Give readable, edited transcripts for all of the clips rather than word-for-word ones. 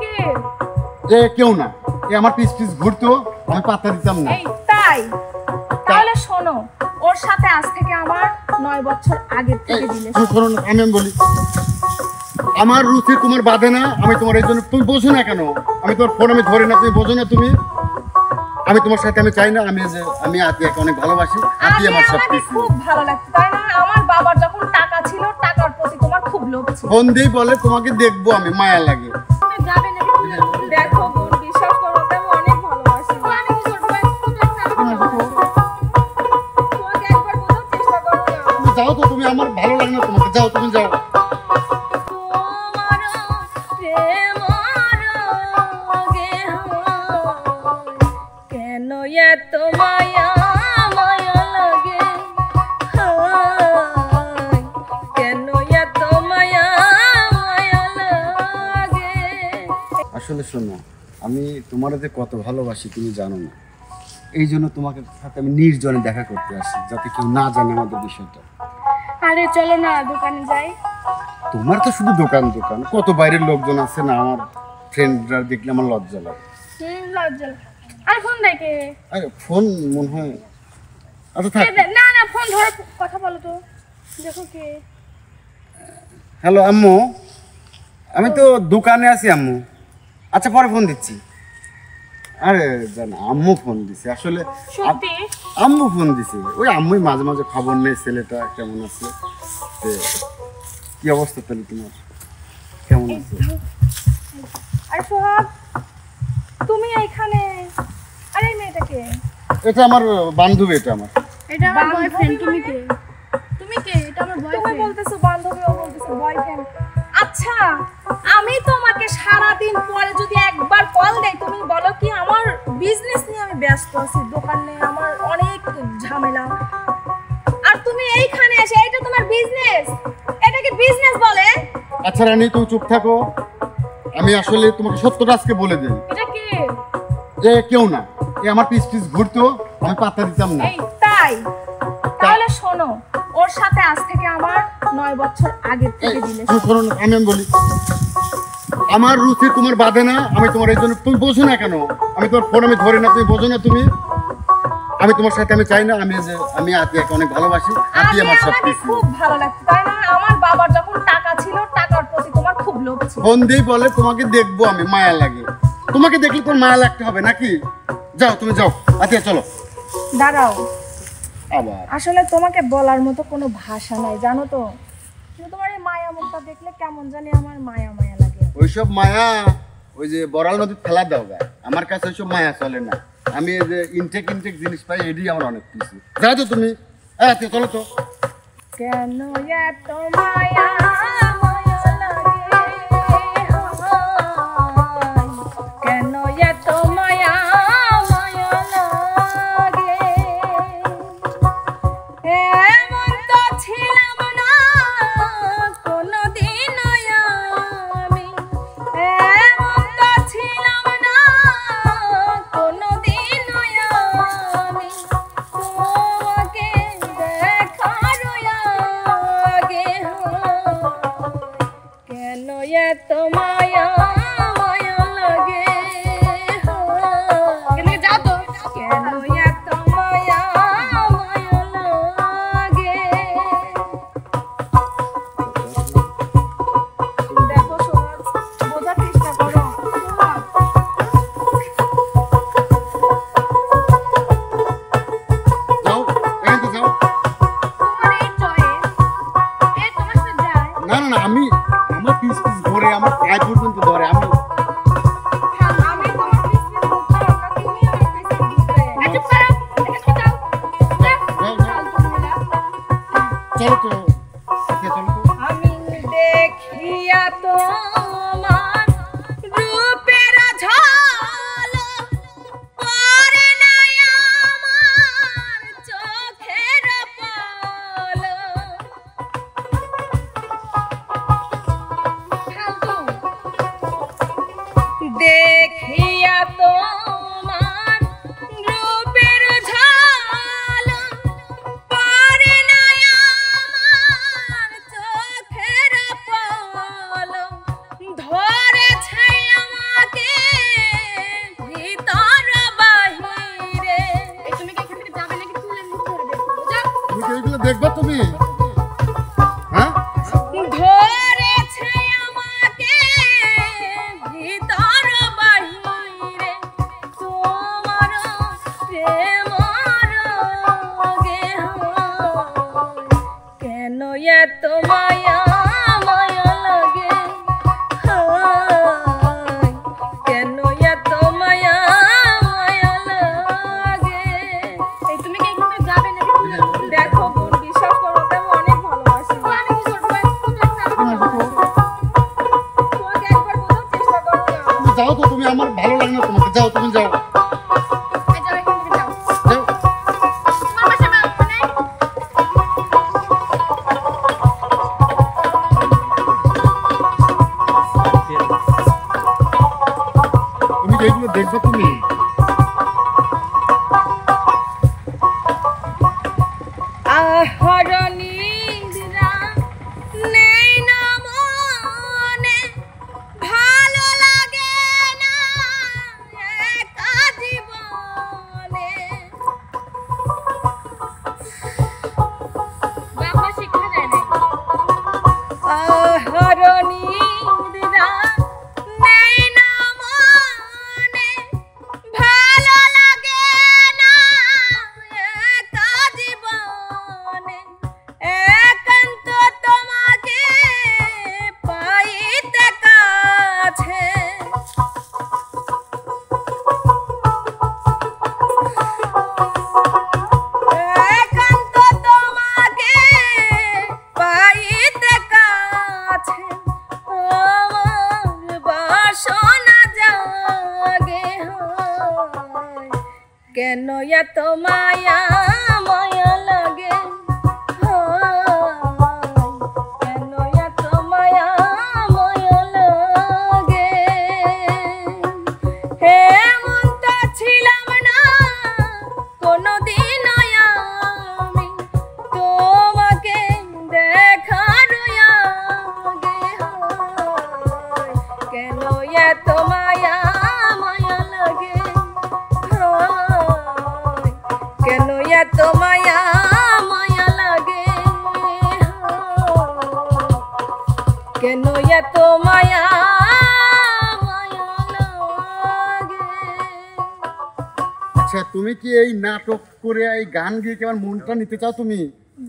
কে? এ কেউ না, এ আমার পিস পিস ঘুরতো, আমি পাত্তা দিতাম না। এই তাই? তাহলে শোনো, ওর সাথে আজ থেকে আমার 9 বছর আগে থেকে রিলেশন। শোনো না, আমি বলি, আমার রুচি তোমার বাঁধে না, আমি তোমার এই জন্য, তুমি বোঝো না কেন? আমি তোমার ফোন আমি ধরি না, তুমি বোঝো না তুমি? আমি তোমার সাথে আমি চাই না, আমি আতিয়াকে অনেক ভালোবাসি, আতিয়া আমার সব আমাকে কিছু। খুব ভালো লাগতো, তাই না? আমার বাবার যখন টাকা ছিল, টাকার প্রতি তোমার খুব লোভ ছিল। ফোন দিয়ে বলে তোমাকে দেখবো, আমি মায়া লাগে। তুমি যাবে নাকি? দেখো বোন, বিশ্বাস করো, আমি অনেক ভালোবাসি। আমি কি করব? তোমাকে একবার বোঝার চেষ্টা করো না। তুমি যাও তো, তুমি আমার ভালো লাগে না তোমাকে, যাও তুমি যাও। কেন এত মায়া মায়া লাগে, কেন এত মায়া মায়া লাগে। আসলে শোনো, আমি তোমার যে কত ভালোবাসি তুমি জানো না, এই জন্য তোমাকে সাথে আমি নির্জনে দেখা করতে আসি, যাতে কেউ না জানে আমাদের বিষয়টা। আরে চলো না, দোকানে যাই। তোমার তো শুধু দোকান দোকান, কত বাইরের লোকজন আছে না, আমার ফ্রেন্ডরা দেখলে আমার লজ্জা লাগে। লজ্জা। আর ফোন দেখে? আরে ফোন মনে হয়, আচ্ছা থাক। না না, ফোন ধরে কথা বলো তো, দেখো কে। হ্যালো আম্মু, আমি তো দোকানে আছি আম্মু। আচ্ছা পরে ফোন দিচ্ছি। আরে জান, আম্মু ফোন দিছে আসলে। সত্যি? আম্মু ফোন দিছে, ওই আম্মুই মাঝে মাঝে খবর নেই ছেলেটা কেমন আছে। কি অবস্থা তাহলে তোমার, কেমন আছে? আর সোহাগ, তুমি এইখানে? আরে মেয়েটাকে? এটা আমার বান্ধবী, এটা আমার। এটা আমার বয়ফ্রেন্ড। তুমি কে? তুমি কে? এটা আমার বয়ফ্রেন্ড। তুমি বলতেছো বান্ধবী, ও বলতেছো বয়ফ্রেন্ড। আচ্ছা, আমি তোমাকে সারা দিন পরে যদি একবার কল দেই, তুমি বলো কি আমার বিজনেস নিয়ে আমি ব্যস্ত আছি, দোকানে আমার অনেক ঝামেলা, আর তুমি এইখানে এসে, এটা তোমার বিজনেস? এটাকে বিজনেস বলে? আচ্ছা রানী, তুমি চুপ থাকো, আমি আসলে তোমাকে সত্যটা আজকে বলে দিই। এটা কে? এ কেউ না, এ আমার পিস পিস ঘুরতো, আমি পাত্তা দিতাম না। এই তাই? তাহলে শোনো, ওর সাথে আজ থেকে আমার 9 বছর আগে থেকে রিলেশন। শোনো না, আমি বলি, আমার রুচি তোমার বাঁধে না, আমি তোমার এই জন্য, তুমি বোঝো না কেন? আমি তোমার ফোন আমি ধরি না, তুমি বোঝো না তুমি? আমি তোমার সাথে আমি চাই না, আমি আতিয়াকে অনেক ভালোবাসি, আতিয়া আমার সব আমাকে কিছু। খুব ভালো লাগতো, তাই না? আমার বাবার যখন টাকা ছিল, টাকার প্রতি তোমার খুব লোভ ছিল। ফোন দিয়ে বলে তোমাকে দেখবো, আমি মায়া লাগে। তোমাকে দেখলে তোর মায়া লাগতে হবে নাকি? যাও তুমি যাও, আতিয়া চলো। দাঁড়াও, আবার আসলে তোমাকে বলার মতো কোনো ভাষা নাই, জানো তো? কিন্তু তোমার এই মায়া মুখটা দেখলে কেমন জানি আমার মায়া মায়া লাগে। ওইসব মায়া ওই যে বড়াল নদীর ফেলা দাও গা, আমার কাছে ওইসব মায়া চলে না। আমি এই যে ইনটেক জিনিস পাই, এটাই আমার অনেক কিছু। যাও তো তুমি, আতিয়া চলো তো। কেন এত মায়া মায়া লাগে, কেন এত মায়া মায়া লাগে, এমন তো ছিলাম না কোনদিন আমি, এমন তো ছিলাম না কোনদিন আমি, তোমাকে দেখার আগে কেন এত মায়া মায়া লাগে, যাও তো, কেন এত মায়া মায়া লাগে। দেখো সোহাগ, বোঝার চেষ্টা করো। সোহাগ, যাও, এখান থেকে যাও। তোমার এই চয়েস, এ তোমার সাথে যায়? না না না, আমার পিস পিস ধরে, আমার পায়ে পর্যন্ত ধরে। আমি তোমার পিছনে ঘুরতে হবে না, তুমি আমার পিছনে ঘুরতে। চুপ করো, এখান থেকে যাও। চলো তো, আতিয়া চলো তো। আমি দেখিয়া তোমার রূপের ঝলক, পরে নাই আমার চোখের পলক। দেখিয়া তোমার রূপের ঝলক, পরে নাই আমার চোখের পলক, ধরেছে আমার যাও তো তুমি, আমার ভালো লাগে না তোমাকে, যাও তুমি যাও এই যাও, এখান থেকে যাও। যাও। তোমার বাসায় মা নাই? তুমি কি এগুলো দেখবে তুমি? আহরণীরা নেই না মনে, ভালো লাগে না একা জীবনে। বাবা শিক্ষা দেয় নাই। আহরণীরা নেই না মনে, ভালো লাগে না একা জীবনে। একান্ত তোমাকে পাইতে কাছে, একান্ত তোমাকে পাইতে কাছে, আমার বাসনা জাগে হয়। কেন এত মায়া মায়া লাগে হয়, কেন এত মায়া মায়া লাগে। হেমন্ত ছিলাম না কোনোদিন আমি, তোমাকে দেখার আগে হয়। কেন এত মায়া মায়া লাগে হয়, কেন এত মায়া মায়া লাগে হয়, কেন এত মায়া মায়া লাগে। আচ্ছা তুমি কি এই নাটক করে এই গান গিয়ে কি আমার মনটা নিতে চাও তুমি?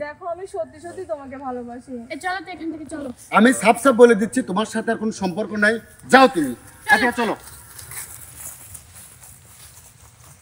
দেখো আমি সত্যি সত্যি তোমাকে ভালোবাসি। চলো তো এখান থেকে চলো। আমি সাফ সাফ বলে দিচ্ছি তোমার সাথে আর কোনো সম্পর্ক নাই, যাও তুমি। আচ্ছা চলো।